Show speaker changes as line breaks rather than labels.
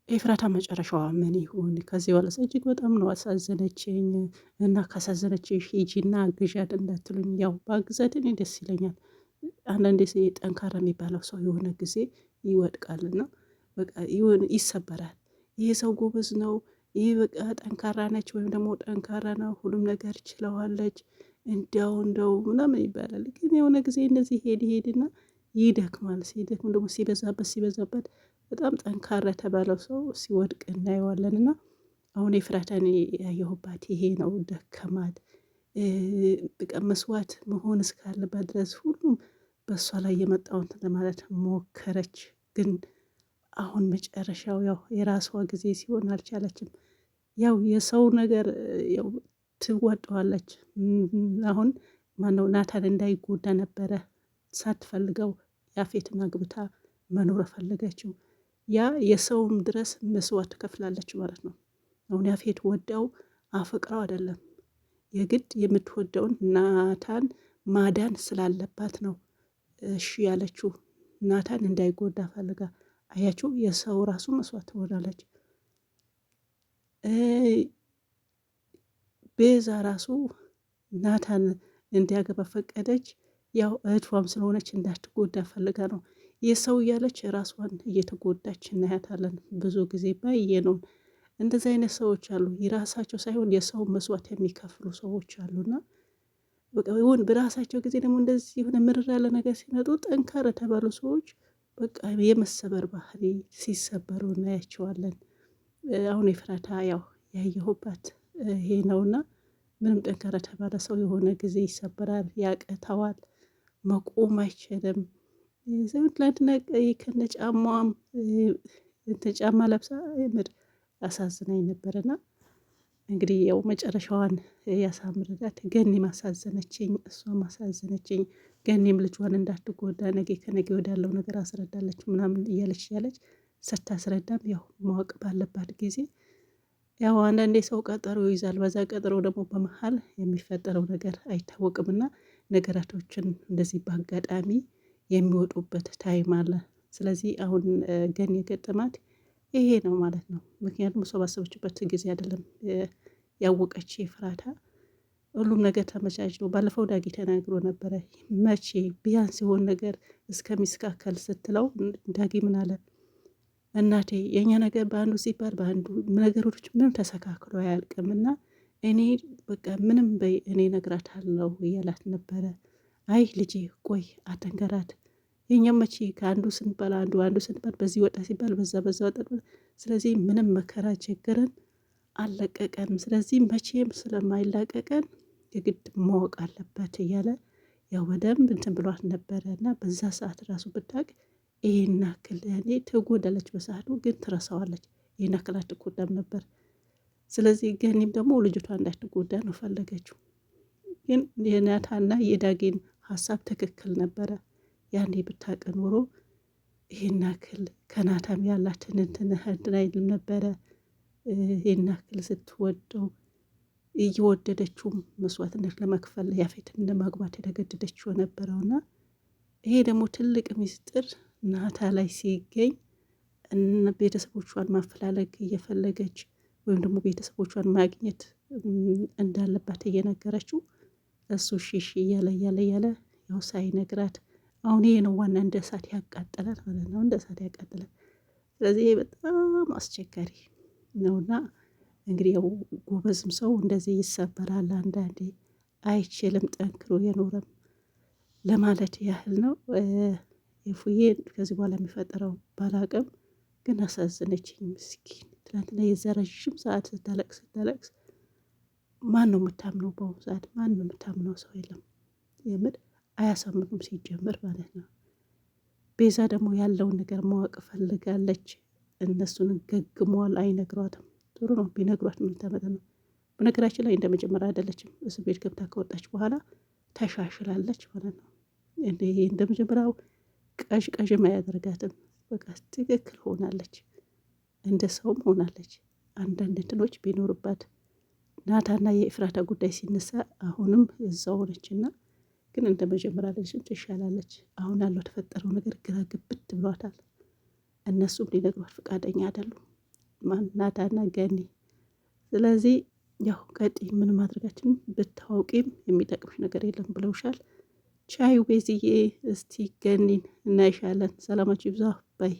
ኤፍራታ መጨረሻዋ ምን ይሁን? ከዚህ በኋላስ እጅግ በጣም ነው አሳዘነችኝ። እና ካሳዘነችኝ ሂጂና አግዣት እንዳትሉኝ፣ ያው ባግዛት እኔ ደስ ይለኛል። አንዳንዴ ጠንካራ የሚባለው ሰው የሆነ ጊዜ ይወድቃልና በቃ ይሰበራል። ይሄ ሰው ጎበዝ ነው፣ ይህ በቃ ጠንካራ ነች፣ ወይም ደግሞ ጠንካራ ነው፣ ሁሉም ነገር ችለዋለች፣ እንደው ምናምን ይባላል። ግን የሆነ ጊዜ እንደዚህ ሄድና ይደክማል። ሲደክም ደግሞ ሲበዛበት በጣም ጠንካራ የተባለው ሰው ሲወድቅ እናየዋለን። እና አሁን ኤፍራታን ያየሁባት ይሄ ነው። ደከማት። በቃ መስዋዕት መሆን እስካለባት ድረስ ሁሉም በእሷ ላይ የመጣውን ለማለት ሞከረች። ግን አሁን መጨረሻው ያው የራሷ ጊዜ ሲሆን አልቻለችም። ያው የሰው ነገር ያው ትወጣዋለች። አሁን ማነው ናታን እንዳይጎዳ ነበረ ሳትፈልገው ያፌትን አግብታ መኖር ፈለገችው። ያ የሰውም ድረስ መስዋዕት ትከፍላለች ማለት ነው። አሁን ያፌት ወዳው አፍቅረው አይደለም፣ የግድ የምትወደውን ናታን ማዳን ስላለባት ነው እሺ ያለችው። ናታን እንዳይጎዳ ፈልጋ። አያችሁ፣ የሰው ራሱ መስዋዕት ትሆናለች። ቤዛ ራሱ ናታን እንዲያገባ ፈቀደች። ያው እህቷም ስለሆነች እንዳትጎዳ ፈልጋ ነው። የሰው እያለች ራሷን እየተጎዳች እናያታለን ብዙ ጊዜ ባየ ነው። እንደዚህ አይነት ሰዎች አሉ፣ የራሳቸው ሳይሆን የሰው መስዋዕት የሚከፍሉ ሰዎች አሉና በቃ ይሁን በራሳቸው ጊዜ ደግሞ እንደዚህ የሆነ ምርር ያለ ነገር ሲመጡ ጠንካራ የተባሉ ሰዎች በቃ የመሰበር ባህሪ ሲሰበሩ እናያቸዋለን። አሁን ኤፍራታ ያው ያየሁባት ይሄ ነውና ምንም ጠንካራ የተባለ ሰው የሆነ ጊዜ ይሰበራል፣ ያቅተዋል፣ መቆም አይችልም። ትላንትና ከነ ጫማዋም ጫማ ለብሳ ምር አሳዝናኝ ነበርና እንግዲህ ያው መጨረሻዋን ያሳምርላት። ገኒ ማሳዘነችኝ፣ እሷ ማሳዘነችኝ። ገኒም ልጇን እንዳትጎዳ ነገ ከነገ ወዳለው ነገር አስረዳለች ምናምን እያለች ስታስረዳም ያው ማወቅ ባለባት ጊዜ ያው አንዳንዴ ሰው ቀጠሮ ይይዛል። በዛ ቀጠሮ ደግሞ በመሀል የሚፈጠረው ነገር አይታወቅምና ነገራቶችን እንደዚህ በአጋጣሚ የሚወጡበት ታይም አለ። ስለዚህ አሁን ገኒ የገጠማት ይሄ ነው ማለት ነው። ምክንያቱም እሷ ባሰበችበት ጊዜ አይደለም ያወቀች ኤፍራታ። ሁሉም ነገር ተመቻችቶ ባለፈው ዳጊ ተናግሮ ነበረ። መቼ ቢያንስ ሲሆን ነገር እስከሚስካከል ስትለው ዳጊ ምን አለ? እናቴ የኛ ነገር በአንዱ ሲባል በአንዱ ነገሮች ምንም ተሰካክሎ አያልቅምና እኔ በቃ ምንም በይ እኔ እነግራታለሁ እያላት ነበረ። አይ ልጄ ቆይ አትንገራት፣ የኛም መቼ ከአንዱ ስንባል አንዱ ስንባል በዚህ ወጣ ሲባል በዛ ወጣ። ስለዚህ ምንም መከራ ችግርን አልለቀቀንም። ስለዚህ መቼም ስለማይላቀቀን የግድ ማወቅ አለበት እያለ ያው በደንብ እንትን ብሏት ነበረ። እና በዛ ሰዓት ራሱ ብታውቅ ይሄን ያክል እኔ ትጎዳለች፣ በሰዓቱ ግን ትረሳዋለች። ይሄን ያክል አትጎዳም ነበር። ስለዚህ ገኒም ደግሞ ልጅቷ እንዳትጎዳ ነው ፈለገችው። ግን የናታና የዳጌን ሀሳብ ትክክል ነበረ። ያኔ ብታውቅ ኖሮ ይሄን ያክል ከናታም ያላትን እንትን አይልም ነበረ። ይሄን ያክል ስትወደው እየወደደችውም መስዋዕትነት ለመክፈል ያፌትን ለማግባት የተገደደችው ነበረውና ይሄ ደግሞ ትልቅ ሚስጥር ናታ ላይ ሲገኝ ቤተሰቦቿን ማፈላለግ እየፈለገች ወይም ደግሞ ቤተሰቦቿን ማግኘት እንዳለባት እየነገረችው እሱ እሺ እያለ ያው ሳይነግራት አሁን ይሄ ነው ዋና እንደ እሳት ያቃጠላል ማለት ነው። እንደ እሳት ያቃጠላል። ስለዚህ በጣም አስቸጋሪ ነውና እንግዲህ ያው ጎበዝም ሰው እንደዚህ ይሰበራል አንዳንዴ፣ አይችልም ጠንክሮ የኖረም ለማለት ያህል ነው። የፉዬ ከዚህ በኋላ የሚፈጠረው ባላቅም ግን አሳዝነችኝ። ምስኪን ትናንትና የዘረዥም ሰዓት ስታለቅስ ማን ነው የምታምነው? በአሁኑ ሰዓት ማን ነው የምታምነው? ሰው የለም። የምር አያሳምኑም ሲጀምር ማለት ነው። ቤዛ ደግሞ ያለውን ነገር ማወቅ ፈልጋለች። እነሱን ገግመዋል፣ አይነግሯትም። ጥሩ ነው ቢነግሯት ምን ተመጠ ነው። በነገራችን ላይ እንደመጀመሪያ አይደለችም። እስር ቤት ገብታ ከወጣች በኋላ ተሻሽላለች ማለት ነው። እንደመጀመሪያው ቀዥም አያደርጋትም። በቃ ትክክል ሆናለች፣ እንደ ሰውም ሆናለች። አንዳንድ እንትኖች ቢኖርባት ናታና የኤፍራታ ጉዳይ ሲነሳ አሁንም እዛው ሆነችና ግን እንደ መጀመሪያ ልጅም ትሻላለች። አሁን ያለው የተፈጠረው ነገር ግራ ግብት ብሏታል። እነሱም ሊነግሯት ፈቃደኛ አይደሉም። ናታና ገኒ። ስለዚህ ያው ቀጢ ምን ማድረጋችን ብታውቂም የሚጠቅምሽ ነገር የለም ብለውሻል። ቻዩ ቤዝዬ፣ እስቲ ገኒን እናይሻለን። ሰላማችሁ ይብዛ ባይ